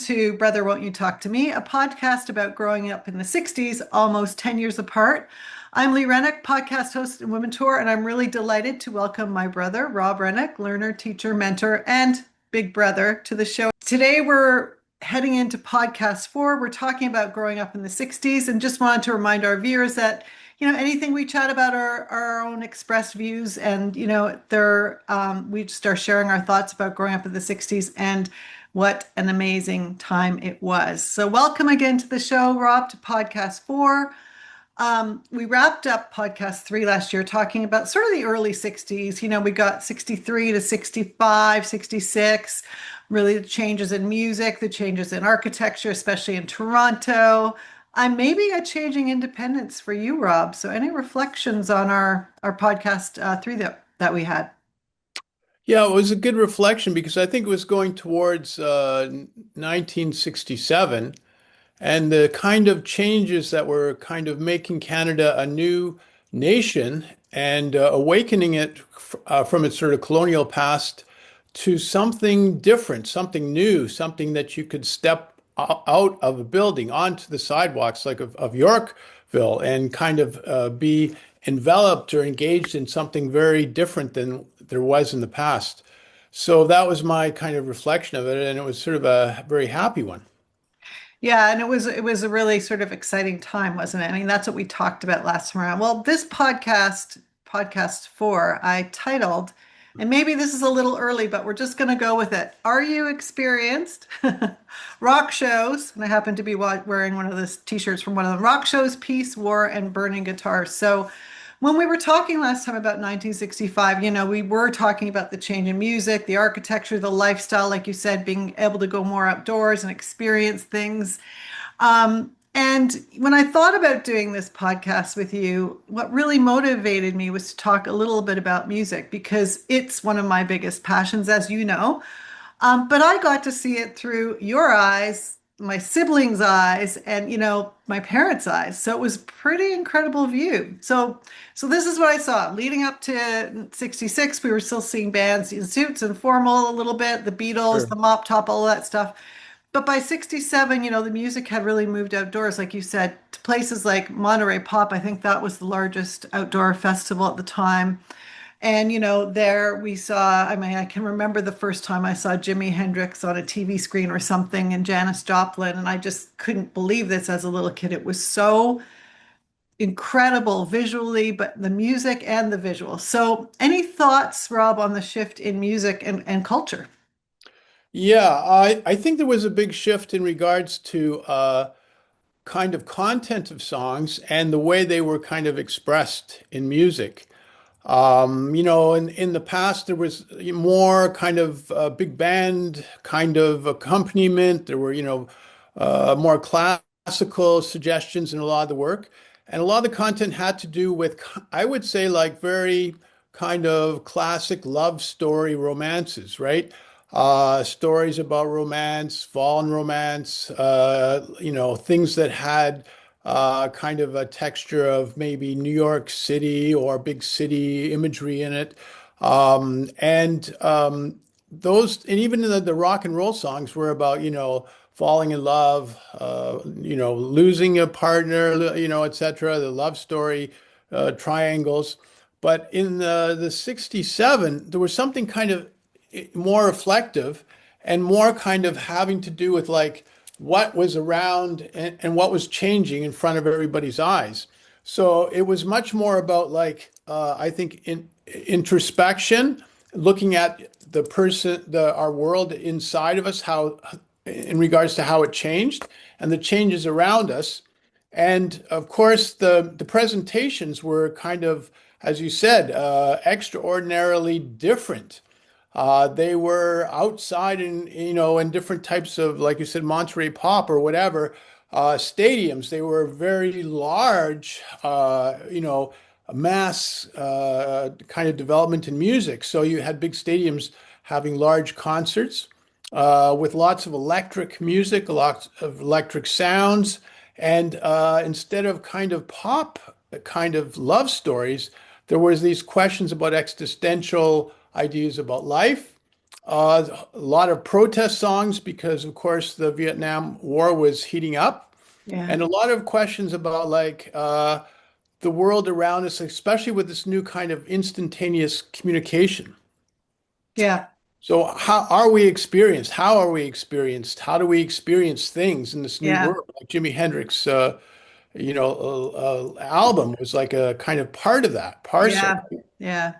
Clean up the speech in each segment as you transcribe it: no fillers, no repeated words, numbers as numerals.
to Brother Won't You Talk to Me, a podcast about growing up in the 60s, almost 10 years apart. I'm Lee Rennick, podcast host and Women Tour, and I'm really delighted to welcome my brother, Rob Rennick, learner, teacher, mentor, and big brother to the show. Today, we're heading into podcast 4. We're talking about growing up in the 60s and just wanted to remind our viewers that anything we chat about are our own expressed views, and we just are sharing our thoughts about growing up in the 60s and what an amazing time it was. So welcome again to the show, Rob, to podcast 4. We wrapped up podcast 3 last year talking about sort of the early 60s. We got 63 to 65, 66, really the changes in music, the changes in architecture, especially in Toronto. Maybe a changing independence for you, Rob. So any reflections on our podcast 3 that we had? Yeah, it was a good reflection because I think it was going towards 1967 and the kind of changes that were kind of making Canada a new nation and awakening it from its sort of colonial past to something different, something new, something that you could step out of a building onto the sidewalks of Yorkville and kind of be enveloped or engaged in something very different than there was in the past. So that was my kind of reflection of it, and it was sort of a very happy one. Yeah, and it was a really sort of exciting time, wasn't it? I mean, that's what we talked about last time around. Well, this podcast 4, I titled, and maybe this is a little early, but we're just going to go with it. Are you experienced rock shows? And I happen to be wearing one of the t-shirts from one of them. Rock shows, peace, war, and burning guitars. So when we were talking last time about 1965, we were talking about the change in music, the architecture, the lifestyle, like you said, being able to go more outdoors and experience things. And when I thought about doing this podcast with you, what really motivated me was to talk a little bit about music because it's one of my biggest passions, as you know. But I got to see it through your eyes, my siblings' eyes, and my parents' eyes. So it was pretty incredible view. So this is what I saw. Leading up to 66, we were still seeing bands in suits and formal a little bit, the Beatles, Sure. the Mop Top, all of that stuff. But by 67, the music had really moved outdoors, like you said, to places like Monterey Pop. I think that was the largest outdoor festival at the time. And, there we saw, I mean, I can remember the first time I saw Jimi Hendrix on a TV screen or something and Janis Joplin, and I just couldn't believe this as a little kid. It was so incredible visually, but the music and the visual. So, any thoughts, Rob, on the shift in music and culture? Yeah, I think there was a big shift in regards to kind of content of songs and the way they were kind of expressed in music. In the past, there was more kind of big band kind of accompaniment. There were, more classical suggestions in a lot of the work. And a lot of the content had to do with, I would say, like very kind of classic love story romances, right? Stories about romance, fallen romance, things that had kind of a texture of maybe New York City or big city imagery in it. And even the rock and roll songs were about, falling in love, losing a partner, etc., the love story, triangles. But in the 67, there was something kind of more reflective and more kind of having to do with like what was around and what was changing in front of everybody's eyes. So it was much more about like I think introspection, looking at the person, our world inside of us, how in regards to how it changed and the changes around us. And of course, the presentations were kind of, as you said, extraordinarily different. They were outside in different types of, like you said, Monterey Pop or whatever, stadiums. They were very large, mass kind of development in music. So you had big stadiums having large concerts with lots of electric music, lots of electric sounds. And instead of kind of pop kind of love stories, there was these questions about existential ideas about life, A lot of protest songs because, of course, the Vietnam War was heating up, Yeah. and a lot of questions about like the world around us, especially with this new kind of instantaneous communication. Yeah. So, how are we experienced? How are we experienced? How do we experience things in this new Yeah. world? Like Jimi Hendrix, album was like a kind of part of that parcel. Yeah. Yeah.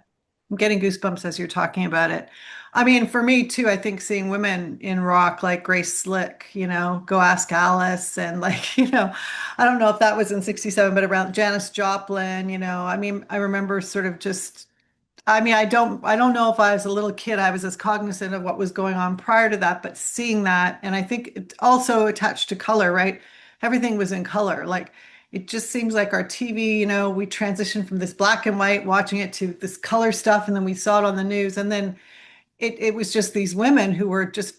I'm getting goosebumps as you're talking about it. I mean, for me too, I think seeing women in rock like Grace Slick, Go Ask Alice, and like, I don't know if that was in 67, but around Janis Joplin, I mean, I remember sort of just, I mean, I don't know if I was a little kid, I was as cognizant of what was going on prior to that, but seeing that, and I think it also attached to color, right? Everything was in color. Like it just seems like our TV, we transitioned from this black and white, watching it to this color stuff, and then we saw it on the news, and then it was just these women who were just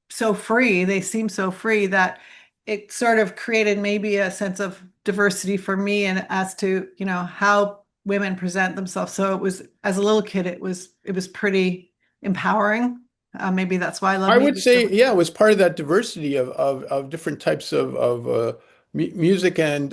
so free. They seemed so free that it sort of created maybe a sense of diversity for me and as to, how women present themselves. So it was, as a little kid, it was pretty empowering. Maybe that's why I love I would music so say, much. yeah, it was part of that diversity of different types of music and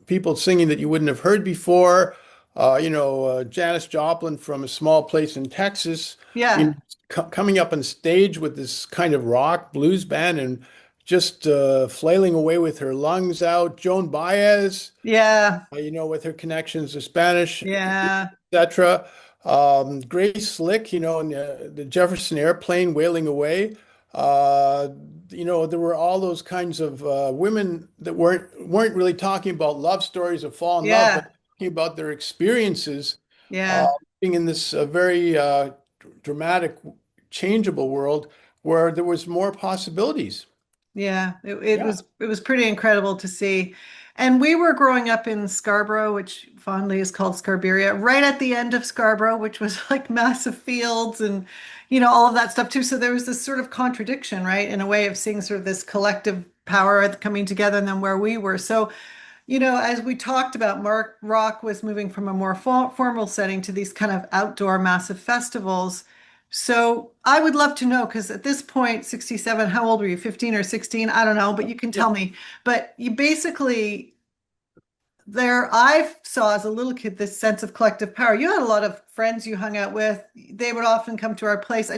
people singing that you wouldn't have heard before. Janis Joplin from a small place in Texas, you know, Yeah, coming up on stage with this kind of rock blues band and just flailing away with her lungs out. Joan Baez, yeah, with her connections to Spanish, yeah, etc. Grace Slick, in the Jefferson Airplane, Wailing Away. Uh, there were all those kinds of women that weren't really talking about love stories of fall in love, but yeah, talking about their experiences uh, yeah. being in this very dramatic, changeable world where there was more possibilities. Yeah, it Yeah. was pretty incredible to see. And we were growing up in Scarborough, which fondly is called Scarberia, right at the end of Scarborough, which was like massive fields and all of that stuff too. So there was this sort of contradiction, right, in a way of seeing sort of this collective power coming together and then where we were. So as we talked about, Mark Rock was moving from a more formal setting to these kind of outdoor massive festivals. So I would love to know, because at this point, 67, how old were you? 15 or 16? I don't know, but you can Yeah. tell me. But you basically, I saw as a little kid this sense of collective power. You had a lot of friends you hung out with. They would often come to our place.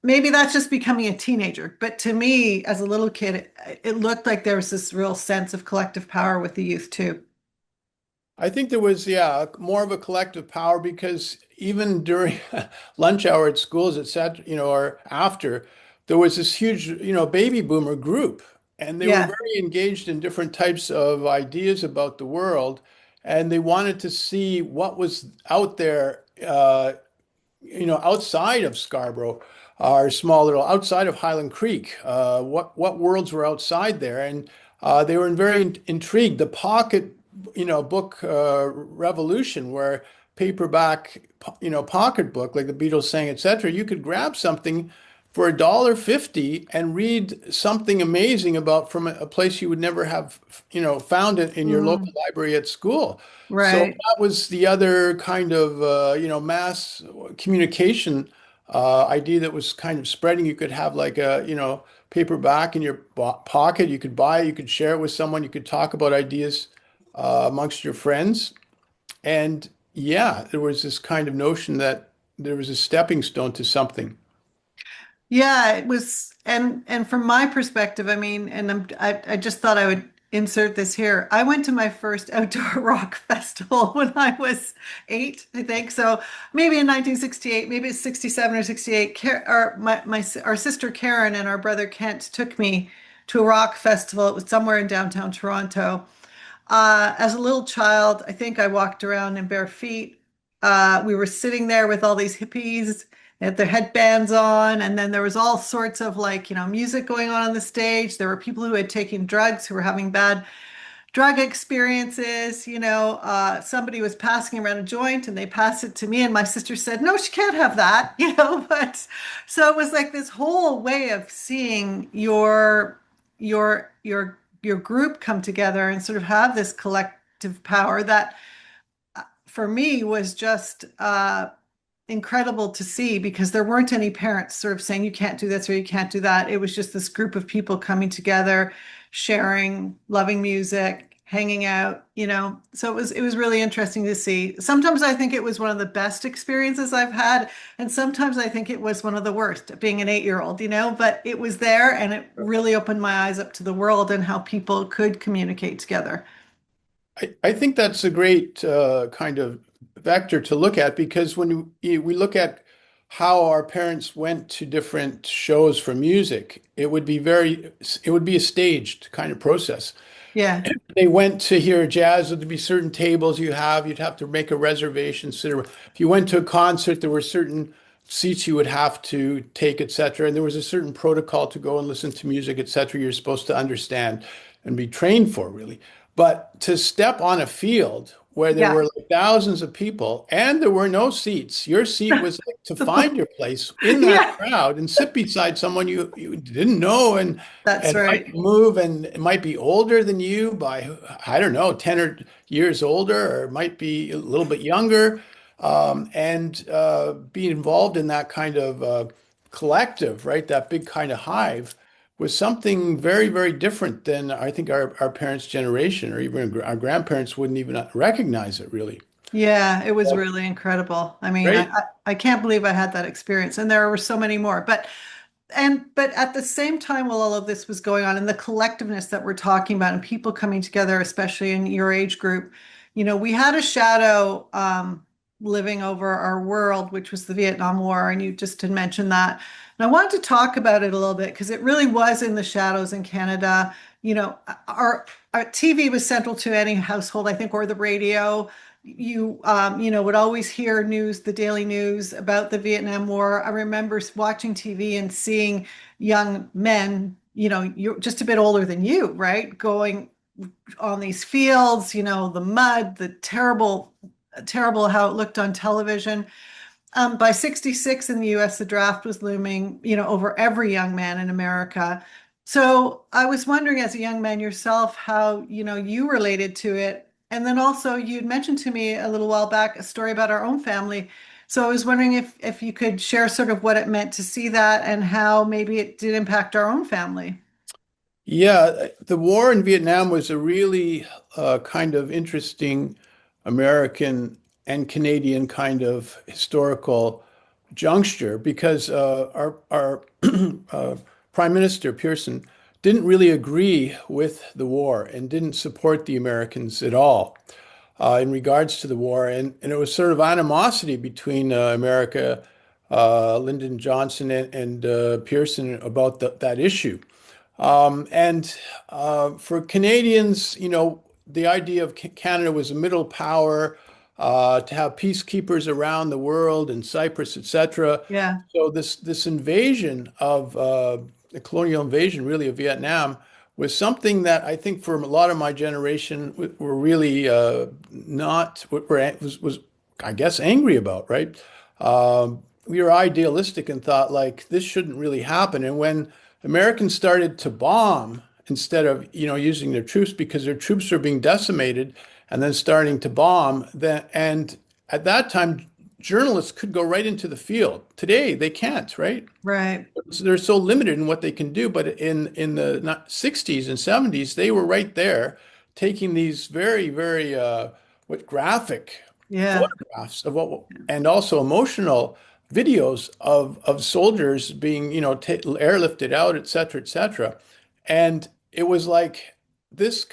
Maybe that's just becoming a teenager. But to me, as a little kid, it looked like there was this real sense of collective power with the youth too. I think there was, yeah, more of a collective power because even during lunch hour at schools, et cetera, or after, there was this huge, baby boomer group, and they were Yeah. very engaged in different types of ideas about the world, and they wanted to see what was out there, outside of Scarborough, our small little outside of Highland Creek, what worlds were outside there, and they were very intrigued. The pocket, book revolution, where paperback, pocket book like the Beatles sang, etc. You could grab something for $1.50 and read something amazing about from a place you would never have, found it in your local Mm, library at school. So right. that was the other kind of, mass communication idea that was kind of spreading. You could have like a, paperback in your pocket. You could buy it, you could share it with someone, you could talk about ideas amongst your friends. And yeah, there was this kind of notion that there was a stepping stone to something. Yeah, it was, and from my perspective, I mean, and I just thought I would insert this here. I went to my first outdoor rock festival when I was 8, I think. So maybe in 1968, maybe it's 67 or 68. Our sister Karen and our brother Kent took me to a rock festival. It was somewhere in downtown Toronto. As a little child, I think I walked around in bare feet. We were sitting there with all these hippies. They had their headbands on, and then there was all sorts of like, music going on the stage. There were people who had taken drugs who were having bad drug experiences. Somebody was passing around a joint and they passed it to me, and my sister said, "No, she can't have that," But so it was like this whole way of seeing your group come together and sort of have this collective power that for me was just incredible to see because there weren't any parents sort of saying you can't do this or you can't do that. It was just this group of people coming together, sharing, loving music, hanging out, So it was really interesting to see. Sometimes I think it was one of the best experiences I've had, and sometimes I think it was one of the worst, being an 8-year-old, but it was there and it really opened my eyes up to the world and how people could communicate together. I think that's a great kind of vector to look at because when we look at how our parents went to different shows for music, it would be a staged kind of process. Yeah. They went to hear jazz, there'd be certain tables you'd have to make a reservation. If you went to a concert, there were certain seats you would have to take, etc. And there was a certain protocol to go and listen to music, etc. You're supposed to understand and be trained for, really. But to step on a field where there Yeah. were like thousands of people and there were no seats, your seat was like to find your place in that Yeah, crowd and sit beside someone you didn't know that's and might right. move and it might be older than you by, I don't know, 10 or years older, or it might be a little bit younger. And Being involved in that kind of collective, right? That big kind of hive was something very, very different than I think our parents' generation or even our grandparents wouldn't even recognize it really. Yeah, it was really incredible. I mean, Right? I can't believe I had that experience, and there were so many more. But at the same time, while all of this was going on, and the collectiveness that we're talking about, and people coming together, especially in your age group, we had a shadow living over our world, which was the Vietnam War, and you just had mentioned that. And I wanted to talk about it a little bit because it really was in the shadows in Canada. You know, our TV was central to any household, I think, or the radio. You would always hear news, the daily news about the Vietnam War. I remember watching TV and seeing young men, you're just a bit older than you, right? Going on these fields, the mud, the terrible, terrible how it looked on television. By 66 in the US, the draft was looming, over every young man in America. So I was wondering, as a young man yourself, how, you related to it. And then also you'd mentioned to me a little while back a story about our own family. So I was wondering if you could share sort of what it meant to see that and how maybe it did impact our own family. Yeah, the war in Vietnam was a really kind of interesting American and Canadian kind of historical juncture because our Prime Minister Pearson didn't really agree with the war and didn't support the Americans at all in regards to the war. And it was sort of animosity between America, Lyndon Johnson, and Pearson about that issue. For Canadians, the idea of Canada was a middle power, to have peacekeepers around the world in Cyprus, etc. Yeah, So this invasion of the colonial invasion, really of Vietnam, was something that I think for a lot of my generation were really not what was I guess angry about, right? We were idealistic and thought like this shouldn't really happen. And when Americans started to bomb instead of, using their troops because their troops were being decimated and then starting to bomb, and at that time journalists could go right into the field. Today they can't, right? right. So they're so limited in what they can do. But in the 60s and 70s, they were right there taking these very, very what graphic Yeah, photographs of what and also emotional videos of soldiers being, airlifted out, et cetera, et cetera. And it was like this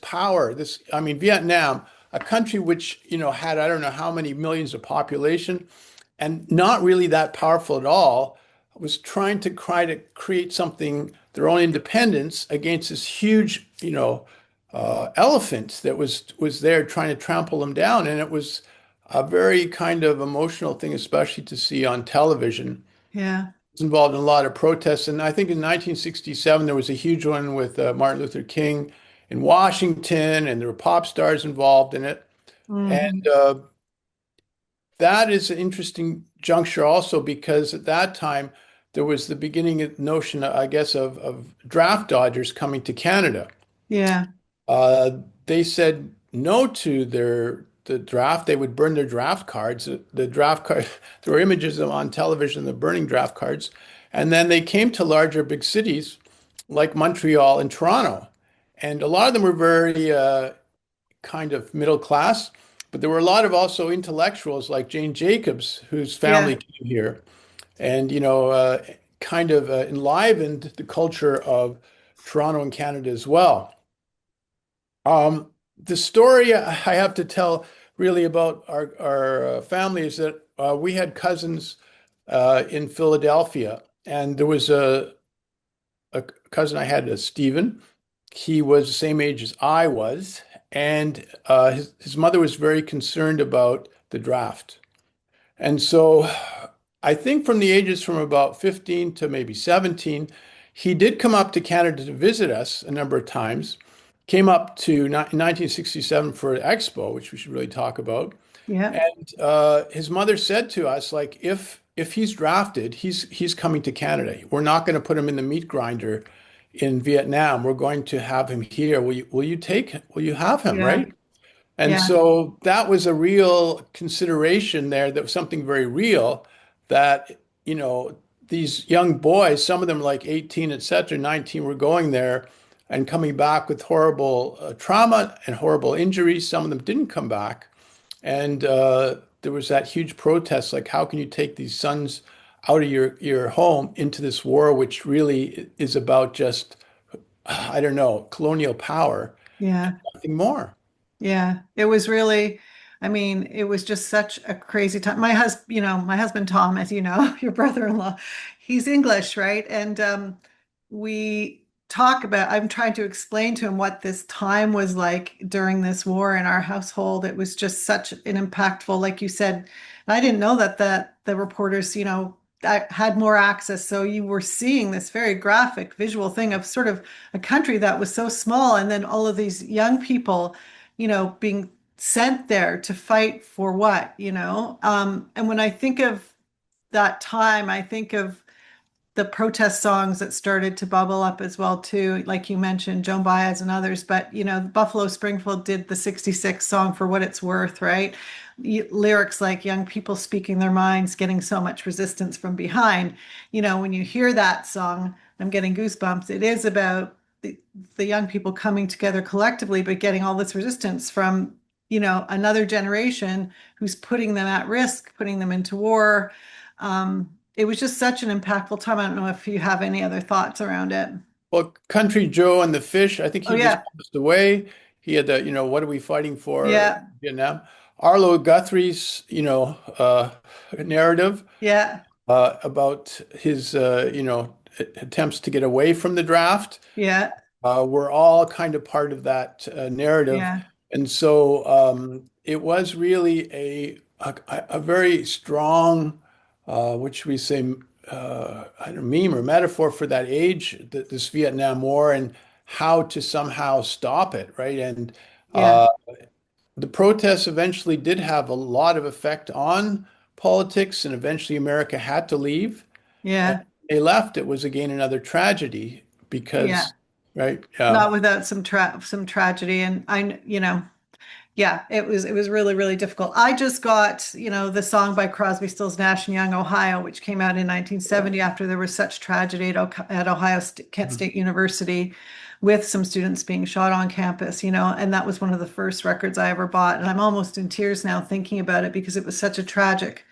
power, I mean, Vietnam, a country which, had I don't know how many millions of population and not really that powerful at all, was try to create something, their own independence against this huge, elephant that was there trying to trample them down. And it was a very kind of emotional thing, especially to see on television. yeah. It's involved in a lot of protests. And I think in 1967, there was a huge one with Martin Luther King in Washington, and there were pop stars involved in it. And Hmm. that is an interesting juncture also because at that time there was the beginning of notion, I guess, of draft dodgers coming to Canada. Yeah, Uh, they said no to the draft, they would burn their draft cards. The draft card, there were images of on television, the burning draft cards. And then they came to larger big cities like Montreal and Toronto. And a lot of them were very kind of middle class, but there were a lot of also intellectuals like Jane Jacobs, whose family Yeah. came here and, kind of enlivened the culture of Toronto and Canada as well. The story I have to tell really about our family is that we had cousins in Philadelphia, and there was a cousin I had, Stephen. He was the same age as I was, and his mother was very concerned about the draft. And so I think from the ages from about 15 to maybe 17, he did come up to Canada to visit us a number of times. Came up to 1967 for Expo, which we should really talk about. Yeah. And his mother said to us, like, if he's drafted, he's coming to Canada. We're not going to put him in the meat grinder in Vietnam. We're going to have him here. Will you have him, Yeah. right? And Yeah. so that was a real consideration there. That was something very real that, these young boys, some of them like 18, et cetera, 19, were going there and coming back with horrible trauma and horrible injuries. Some of them didn't come back. And there was that huge protest, like, how can you take these sons out of your home into this war, which really is about just, I don't know, colonial power, Yeah. nothing more. Yeah, it was really, I mean, it was just such a crazy time. My husband Tom, as you know, your brother-in-law, he's English, right? And we talk about, I'm trying to explain to him what this time was like during this war in our household. It was just such an impactful, like you said, and I didn't know that the reporters, that had more access. So you were seeing this very graphic visual thing of sort of a country that was so small, and then all of these young people being sent there to fight for what. And when I think of that time, I think of the protest songs that started to bubble up as well too, like you mentioned, Joan Baez and others. But Buffalo Springfield did the '66 song For What It's Worth, right? Lyrics like young people speaking their minds, getting so much resistance from behind. When you hear that song, I'm getting goosebumps. It is about the young people coming together collectively, but getting all this resistance from another generation who's putting them at risk, putting them into war. It was just such an impactful time. I don't know if you have any other thoughts around it. Well, Country Joe and the Fish, I think Oh he just yeah, passed away. He had the, what are we fighting for in yeah, Vietnam? Arlo Guthrie's, narrative yeah, about his, attempts to get away from the draft. yeah, We're all kind of part of that narrative. yeah, And so it was really a very strong, what should we say, I don't know, meme or metaphor for that age, this Vietnam War, and how to somehow stop it, right? And yeah, uh, the protests eventually did have a lot of effect on politics, and eventually America had to leave. And yeah, they left, it was again another tragedy yeah. because, right? Not without some tragedy, and yeah, it was really, really difficult. I just got, the song by Crosby, Stills, Nash and Young, Ohio, which came out in 1970 after there was such tragedy at Ohio Kent Mhm. State University with some students being shot on campus, and that was one of the first records I ever bought. And I'm almost in tears now thinking about it because it was such a tragic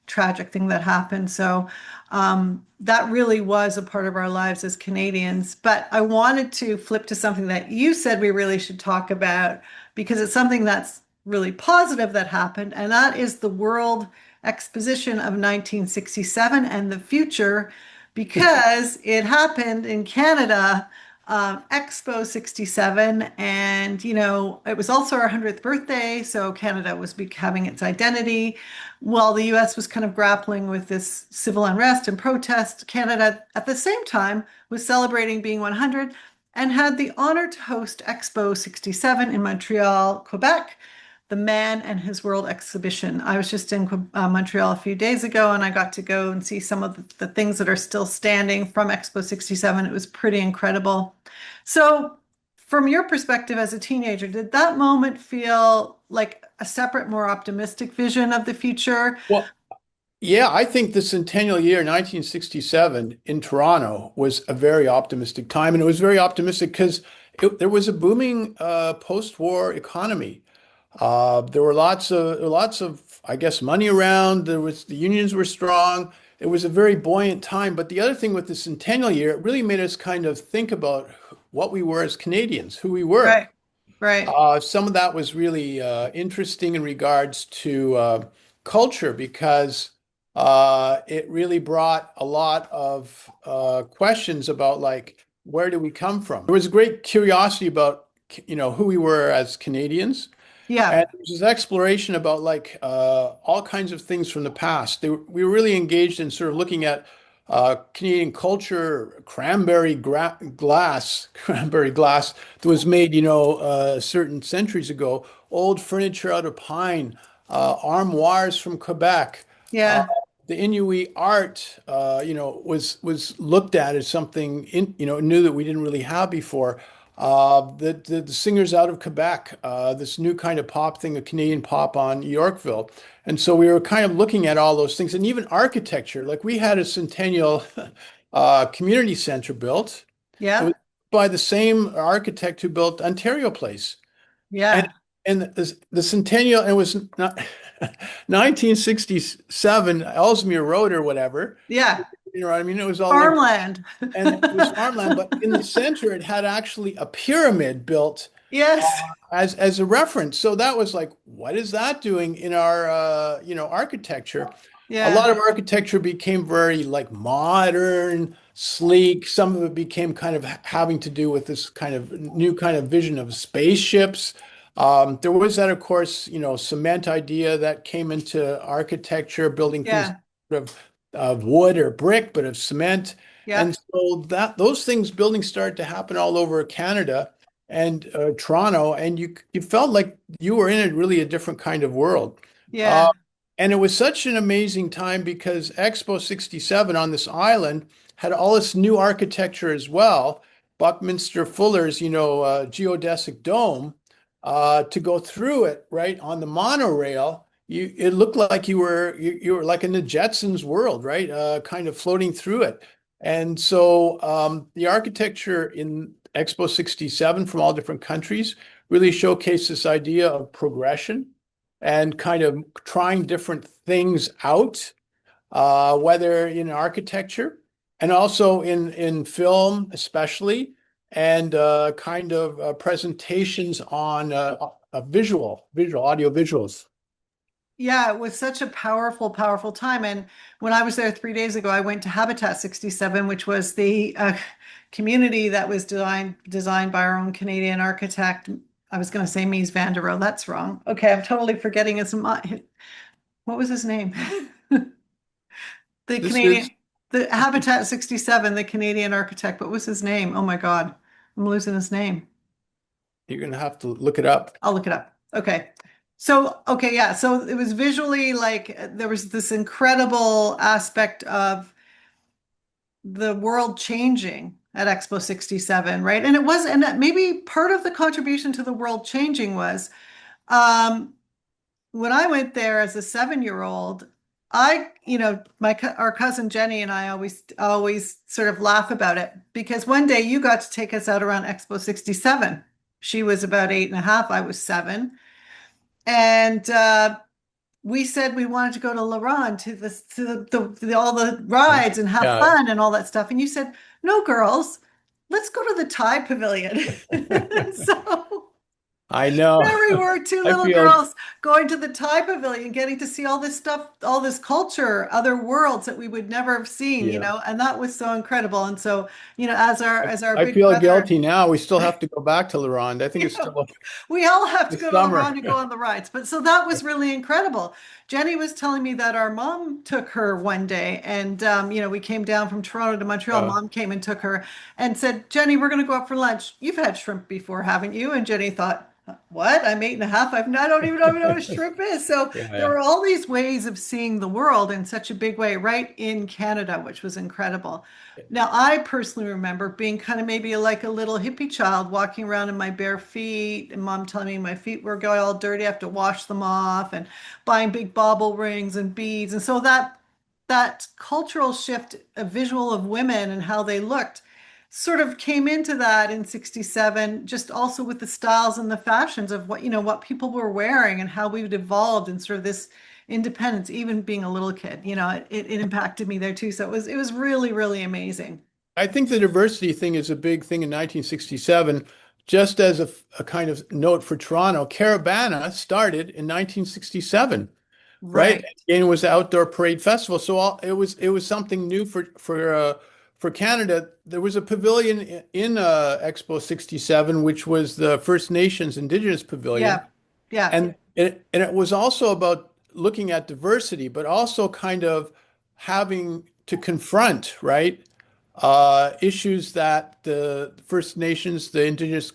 thing that happened. So that really was a part of our lives as Canadians. But I wanted to flip to something that you said we really should talk about because it's something that's really positive that happened, and that is the World Exposition of 1967 and the future, because it happened in Canada, Expo 67, and it was also our 100th birthday, so Canada was becoming its identity. While the US was kind of grappling with this civil unrest and protest, Canada at the same time was celebrating being 100 and had the honor to host Expo 67 in Montreal, Quebec, the Man and His World exhibition. I was just in Montreal a few days ago and I got to go and see some of the things that are still standing from Expo 67. It was pretty incredible. So, from your perspective as a teenager, did that moment feel like a separate, more optimistic vision of the future? Well, yeah, I think the centennial year, 1967, in Toronto was a very optimistic time. And it was very optimistic because there was a booming post-war economy. There were lots of, I guess, money around. The unions were strong. It was a very buoyant time. But the other thing with the centennial year, it really made us kind of think about what we were as Canadians, who we were. Right, right. Some of that was really interesting in regards to culture because it really brought a lot of questions about like where do we come from? There was a great curiosity about who we were as Canadians. Yeah, And it was this exploration about like all kinds of things from the past. We were really engaged in sort of looking at Canadian culture, cranberry glass that was made, certain centuries ago, old furniture out of pine, armoires from Quebec. Uh, yeah, the Inuit art, was looked at as something new that we didn't really have before. The singers out of Quebec, this new kind of pop thing, a Canadian pop on Yorkville. And so we were kind of looking at all those things and even architecture. Like we had a centennial community center built. It was yeah, by the same architect who built Ontario Place. And yeah, and the centennial, it was not 1967, Ellesmere Road or whatever. yeah. You know what I mean? It was all like, Farmland. and it was farmland, but in the center, it had actually a pyramid built Yes, as a reference. So that was like, what is that doing in our architecture? A yeah, lot of architecture became very like modern, sleek. Some of it became kind of having to do with this kind of new kind of vision of spaceships. There was that, of course, cement idea that came into architecture, building things yeah, of wood or brick, but of cement. yeah, And so that those things, buildings started to happen all over Canada and Toronto, and you felt like you were in really a different kind of world. Uh, yeah, and it was such an amazing time because Expo 67 on this island had all this new architecture as well. Buckminster Fuller's, geodesic dome, to go through it, right, on the monorail. It looked like you were like in the Jetsons world, right? Kind of floating through it. And so the architecture in Expo 67 from all different countries really showcased this idea of progression and kind of trying different things out, whether in architecture and also in film, especially, and kind of presentations on visual audio visuals. yeah. It was such a powerful, powerful time. And when I was there 3 days ago, I went to Habitat 67, which was the community that was designed by our own Canadian architect. I was going to say Mies van der Rohe. That's wrong. Okay, I'm totally forgetting what was his name? The This is Canadian, the Habitat 67, the Canadian architect. What was his name? Oh my God, I'm losing his name. You're going to have to look it up. I'll look it up. Okay. So, okay, yeah. So it was visually like there was this incredible aspect of the world changing at Expo 67, right? And it was, and that maybe part of the contribution to the world changing was um, when I went there as a 7-year-old, our cousin Jenny and I always sort of laugh about it because one day you got to take us out around Expo 67. She was about 8.5, I was 7. And we said we wanted to go to Laron to all the rides and have Yeah, fun and all that stuff. And you said, no, girls, let's go to the Thai Pavilion. So I know. there we were, two I little feel, girls going to the Thai Pavilion, getting to see all this stuff, all this culture, other worlds that we would never have seen, yeah. and that was so incredible. And so, as our I big feel brother, guilty now. We still have to go back to Laronde. I think you it's know, still we all have to the go to summer. LeBron to go on the rides. But so that was really incredible. Jenny was telling me that our mom took her one day, and we came down from Toronto to Montreal. Uh, Mom came and took her and said, "Jenny, we're going to go out for lunch. You've had shrimp before, haven't you?" And Jenny thought, what? I'm 8.5. I don't even know what a shrimp is. So Yeah, there yeah. were all these ways of seeing the world in such a big way, right in Canada, which was incredible. Now, I personally remember being kind of maybe like a little hippie child walking around in my bare feet, and mom telling me my feet were going all dirty, I have to wash them off, and buying big bauble rings and beads. And so that cultural shift, a visual of women and how they looked sort of came into that in 67, just also with the styles and the fashions of what, what people were wearing and how we've evolved and sort of this independence, even being a little kid, it impacted me there too. So it was really, really amazing. I think the diversity thing is a big thing in 1967. Just as a kind of note for Toronto, Caravana started in 1967, right? Right. And it was the outdoor parade festival. So it was something new for Canada. There was a pavilion in Expo 67, which was the First Nations Indigenous Pavilion. Yeah. Yeah. And it was also about looking at diversity, but also kind of having to confront, right, issues that the First Nations, the indigenous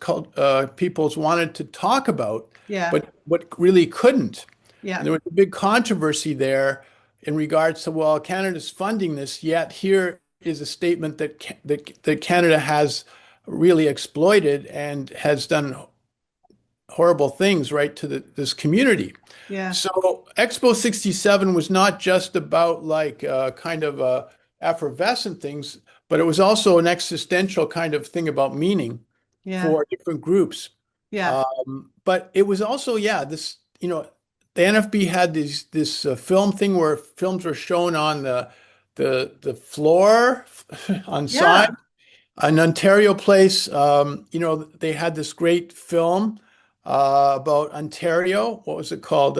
peoples wanted to talk about, Yeah. but really couldn't. And Yeah. there was a big controversy there in regards to, well, Canada's funding this, yet here is a statement that Canada has really exploited and has done horrible things right to this community. Yeah. So Expo 67 was not just about like kind of effervescent things, but it was also an existential kind of thing about meaning Yeah. for different groups. Yeah. But it was also, yeah, the NFB had this film thing where films were shown on the floor on Yeah. sign. An Ontario place, they had this great film about Ontario. What was it called?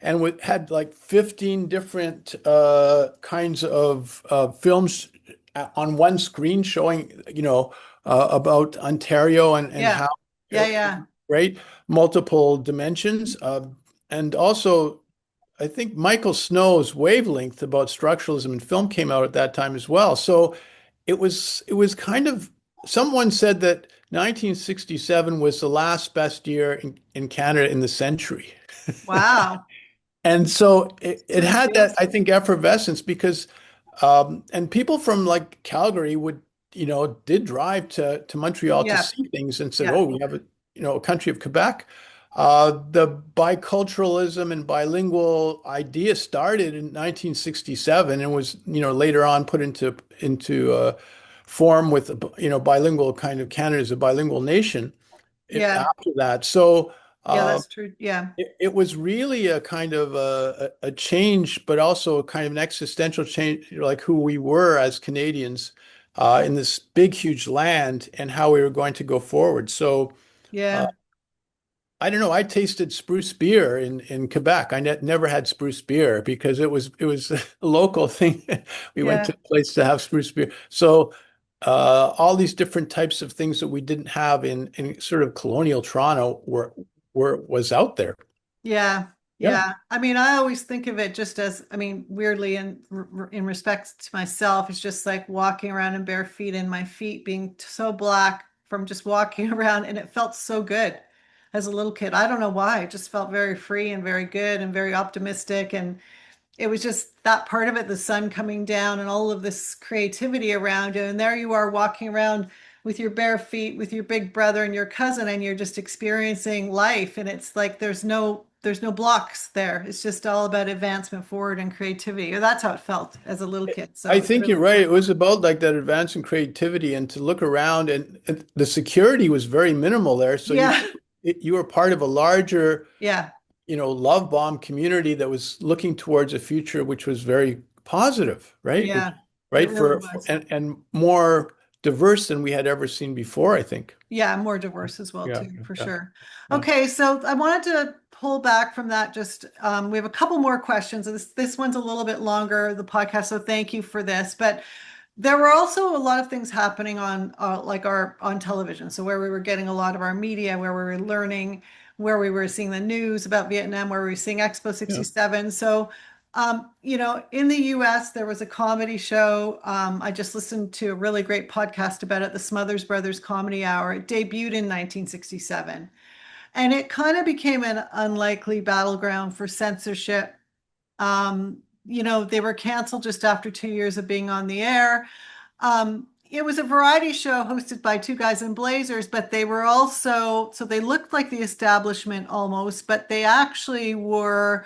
And it had like 15 different kinds of films on one screen showing, about Ontario and Yeah. how, Yeah. Yeah. right? Multiple dimensions. And also, I think Michael Snow's Wavelength about structuralism in film came out at that time as well. So it was kind of someone said that 1967 was the last best year in Canada in the century. Wow. And so it Really had that, feels. I think, effervescence because and people from like Calgary did drive to Montreal to Yeah. see things and said, Yeah. oh, we have a country of Quebec. The biculturalism and bilingual idea started in 1967 and was, later on put into form with, bilingual kind of Canada as a bilingual nation Yeah. after that. So Yeah. uh, That's true. Yeah. it was really a kind of a change, but also a kind of an existential change, like who we were as Canadians in this big, huge land and how we were going to go forward. So uh, Yeah. I don't know. I tasted spruce beer in Quebec. I never had spruce beer because it was a local thing. We went to Yeah. a place to have spruce beer. So all these different types of things that we didn't have in sort of colonial Toronto was out there. Yeah, Yeah. yeah. I mean, I always think of it just as, I mean, weirdly, in respect to myself, it's just like walking around in bare feet and my feet being so black from just walking around, and it felt so good as a little kid. I don't know why. It just felt very free and very good and very optimistic, and it was just that part of it, the sun coming down and all of this creativity around you. And there you are walking around with your bare feet, with your big brother and your cousin, and you're just experiencing life. And it's like there's no blocks there. It's just all about advancement forward and creativity. Or that's how it felt as a little kid. So I it was think really you're right. exciting. It was about like that advance in creativity and to look around and the security was very minimal there. So Yeah, you were part of a larger, yeah, love bomb community that was looking towards a future which was very positive, right? yeah. It Right really for was. and more diverse than we had ever seen before, I think. Yeah, more diverse as well Yeah, too, for yeah, sure. yeah. Okay, so I wanted to pull back from that. Just we have a couple more questions. This one's a little bit longer, the podcast, so thank you for this. But there were also a lot of things happening on like our on television. So where we were getting a lot of our media, where we were learning, where we were seeing the news about Vietnam, where we were seeing Expo Yeah. 67. So in the US, there was a comedy show. I just listened to a really great podcast about it, the Smothers Brothers Comedy Hour. It debuted in 1967. And it kind of became an unlikely battleground for censorship. They were canceled just after 2 years of being on the air. It was a variety show hosted by two guys in blazers, but they were also, so they looked like the establishment almost, but they actually were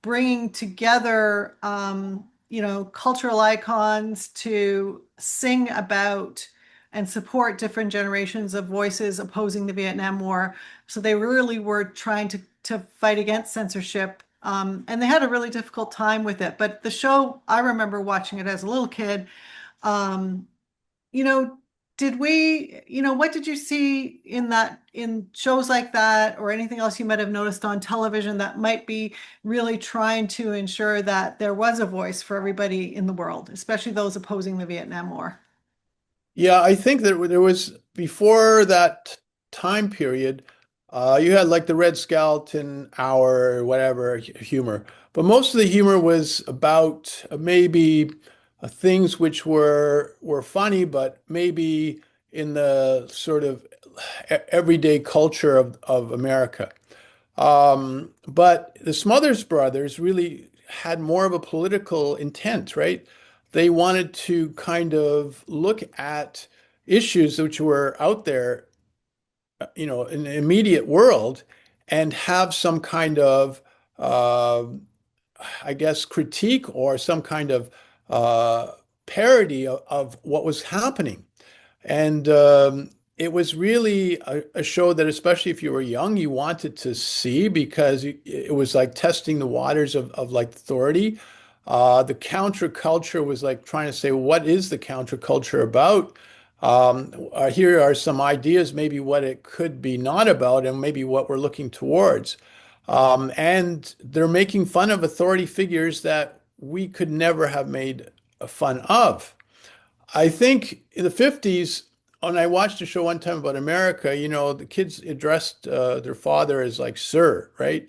bringing together, cultural icons to sing about and support different generations of voices opposing the Vietnam War. So they really were trying to fight against censorship. And they had a really difficult time with it. But the show, I remember watching it as a little kid. Um, you know, what did you see in shows like that or anything else you might have noticed on television that might be really trying to ensure that there was a voice for everybody in the world, especially those opposing the Vietnam War? Yeah, I think that there was before that time period, you had like the Red Skeleton hour or whatever humor, but most of the humor was about maybe things which were funny, but maybe in the sort of everyday culture of America. But the Smothers Brothers really had more of a political intent, right? They wanted to kind of look at issues which were out there, in the immediate world and have some kind of, uh, I guess, critique or some kind of uh, parody of what was happening. And it was really a show that, especially if you were young, you wanted to see because it was like testing the waters of like authority. The counterculture was like trying to say, what is the counterculture about? Here are some ideas, maybe what it could be not about, and maybe what we're looking towards. And they're making fun of authority figures that we could never have made fun of. I think in the 50s, when I watched a show one time about America, the kids addressed their father as like sir, right?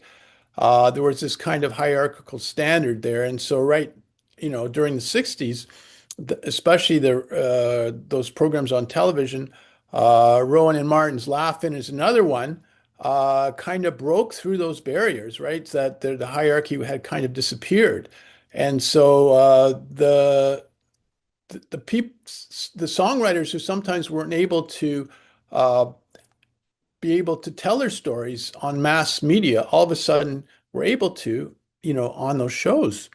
There was this kind of hierarchical standard there. And so, right, during the 60s, especially those programs on television, Rowan and Martin's Laugh-In is another one, kind of broke through those barriers, right? That the hierarchy had kind of disappeared. And so the songwriters who sometimes weren't able to uh, be able to tell their stories on mass media, all of a sudden were able to, on those shows.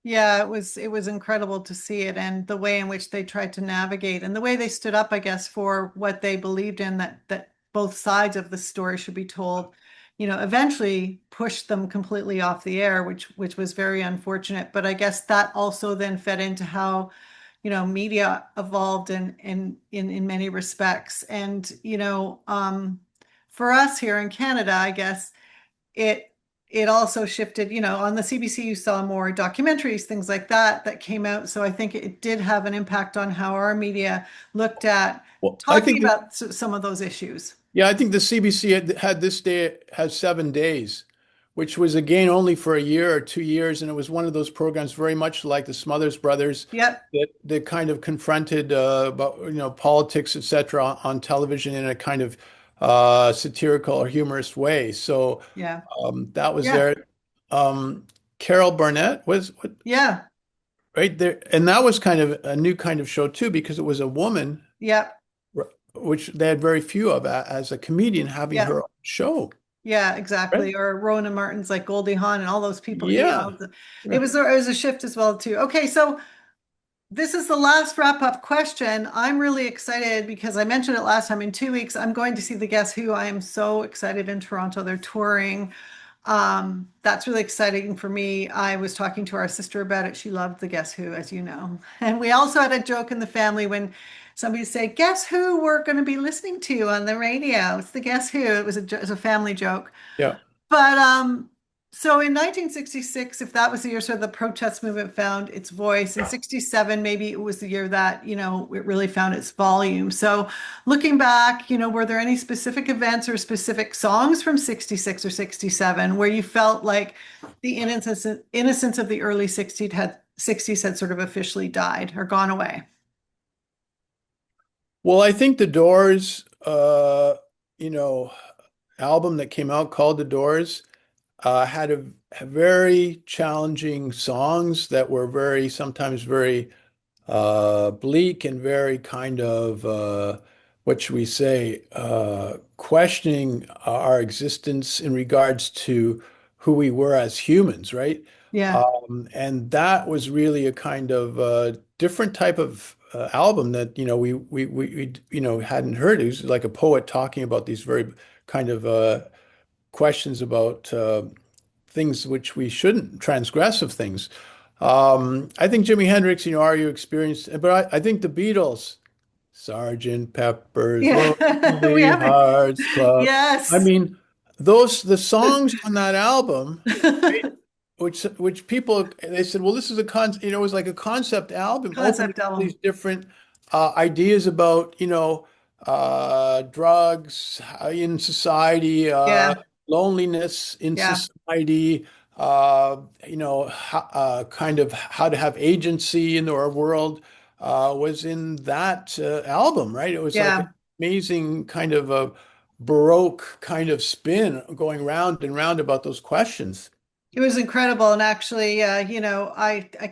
Yeah, it was incredible to see it and the way in which they tried to navigate and the way they stood up, I guess, for what they believed in that both sides of the story should be told, eventually pushed them completely off the air, which was very unfortunate. But I guess that also then fed into how, media evolved in many respects. And, for us here in Canada, I guess it it also shifted, on the CBC you saw more documentaries, things like that came out. So I think it did have an impact on how our media looked at Well, I talking think that, about some of those issues. yeah, I think the CBC had this day has 7 days, which was again only for a year or 2 years, and it was one of those programs very much like the Smothers Brothers Yep. that kind of confronted about politics, etc., on television in a kind of satirical or humorous way. So Yeah. that was Yeah. there. Carol Burnett was what, Yeah. right there, and that was kind of a new kind of show too because it was a woman, Yep. which they had very few of as a comedian having Yeah. her own show. Yeah, Right? exactly. Or Ronan Martin's like Goldie Hawn and all those people, Yeah. it Yeah. was it was a shift as well too. Okay, so this is the last wrap up question. I'm really excited because I mentioned it last time. In 2 weeks, I'm going to see the Guess Who. I am so excited in Toronto. They're touring. That's really exciting for me. I was talking to our sister about it. She loved the Guess Who, as you know. And we also had a joke in the family when somebody said, "Guess who we're going to be listening to on the radio?" It's the Guess Who. It was a family joke. Yeah. But so in 1966, if that was the year sort of the protest movement found its voice, in 67, maybe it was the year that, it really found its volume. So looking back, were there any specific events or specific songs from 66 or 67 where you felt like the innocence of the early 60s had sort of officially died or gone away? Well, I think the Doors, you know. album that came out called The Doors had a very challenging songs that were very sometimes very bleak and very kind of what should we say questioning our existence in regards to who we were as humans, right? Yeah. And that was really a kind of different type of album that we hadn't heard. It was like a poet talking about these very kind of questions about things which we shouldn't transgress of things. I think Jimi Hendrix, are you experienced? But I think the Beatles, Sergeant Pepper's Yeah. We Lonely haven't. Hearts Club. I Yes. mean, the songs on that album, right, which people they said, well, this is it was like a concept album, opening Concept all these album. different ideas about, drugs in society, Yeah. loneliness in Yeah. society, kind of how to have agency in our world, was in that album, right? It was like an Yeah. amazing kind of a Baroque kind of spin going round and round about those questions. It was incredible, and actually, I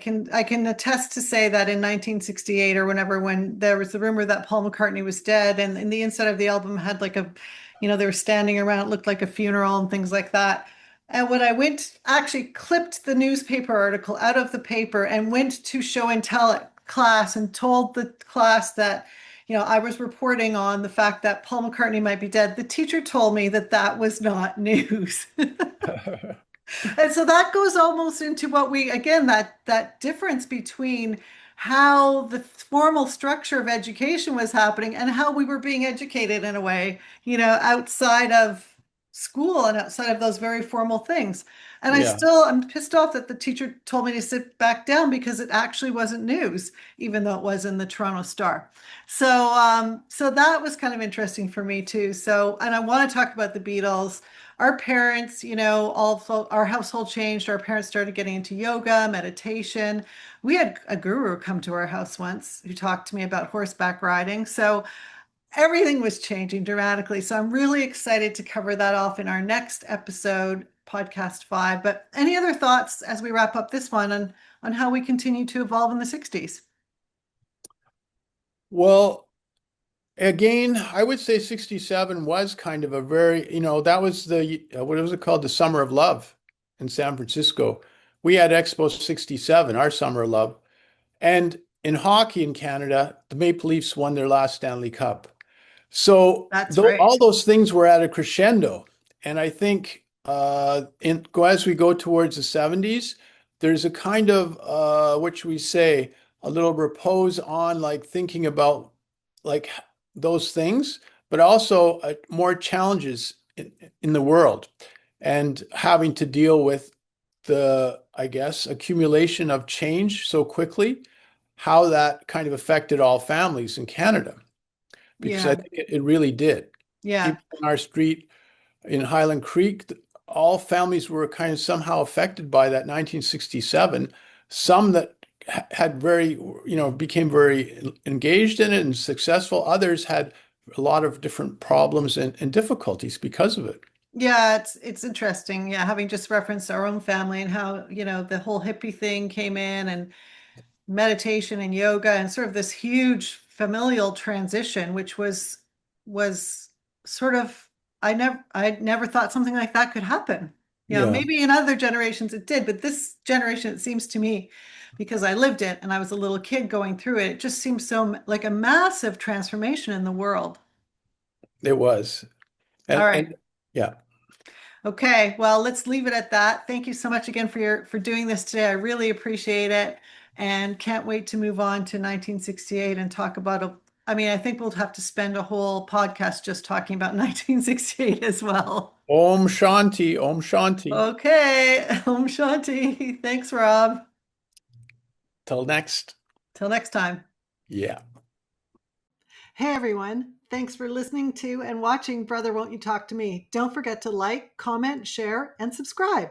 can attest to say that in 1968 or whenever, when there was the rumor that Paul McCartney was dead, and the inside of the album had like they were standing around, it looked like a funeral and things like that. And when I went, actually clipped the newspaper article out of the paper and went to show and tell at class and told the class that, I was reporting on the fact that Paul McCartney might be dead. The teacher told me that that was not news. And so that goes almost into what we, again, that difference between how the formal structure of education was happening and how we were being educated in a way, outside of school and outside of those very formal things. And Yeah. I'm pissed off that the teacher told me to sit back down because it actually wasn't news, even though it was in the Toronto Star. So that was kind of interesting for me too. So, and I want to talk about the Beatles. Our parents, our household changed. Our parents started getting into yoga, meditation. We had a guru come to our house once who talked to me about horseback riding. So everything was changing dramatically. So I'm really excited to cover that off in our next episode, podcast 5. But any other thoughts as we wrap up this one on how we continue to evolve in the 60s? Well, again, I would say 67 was kind of a very, that was what was it called? The Summer of Love in San Francisco. We had Expo 67, our Summer of Love. And in hockey in Canada, the Maple Leafs won their last Stanley Cup. So That's though all right. those things were at a crescendo, and I think as we go towards the 70s, there's a kind of what should we say, a little repose on like thinking about like those things, but also more challenges in the world and having to deal with the, I guess, accumulation of change so quickly, how that kind of affected all families in Canada, because I Yeah. think it really did. Yeah. People on our street in Highland Creek, all families were kind of somehow affected by that 1967. Some that had very, became very engaged in it and successful. Others had a lot of different problems and difficulties because of it. Yeah, it's interesting. Yeah, having just referenced our own family and how, the whole hippie thing came in and meditation and yoga and sort of this huge familial transition, which was sort of I never thought something like that could happen. Yeah, Maybe in other generations it did, but this generation, it seems to me, because I lived it and I was a little kid going through it, it just seems so like a massive transformation in the world. it was. All And right. yeah. Okay, well, let's leave it at that. Thank you so much again for doing this today. I really appreciate it and can't wait to move on to 1968 and talk about I mean, I think we'll have to spend a whole podcast just talking about 1968 as well. Om Shanti, Om Shanti. Okay, Om Shanti. Thanks, Rob. Till next. Till next time. Yeah. Hey everyone. Thanks for listening to and watching Brother Won't You Talk to Me. Don't forget to like, comment, share, and subscribe.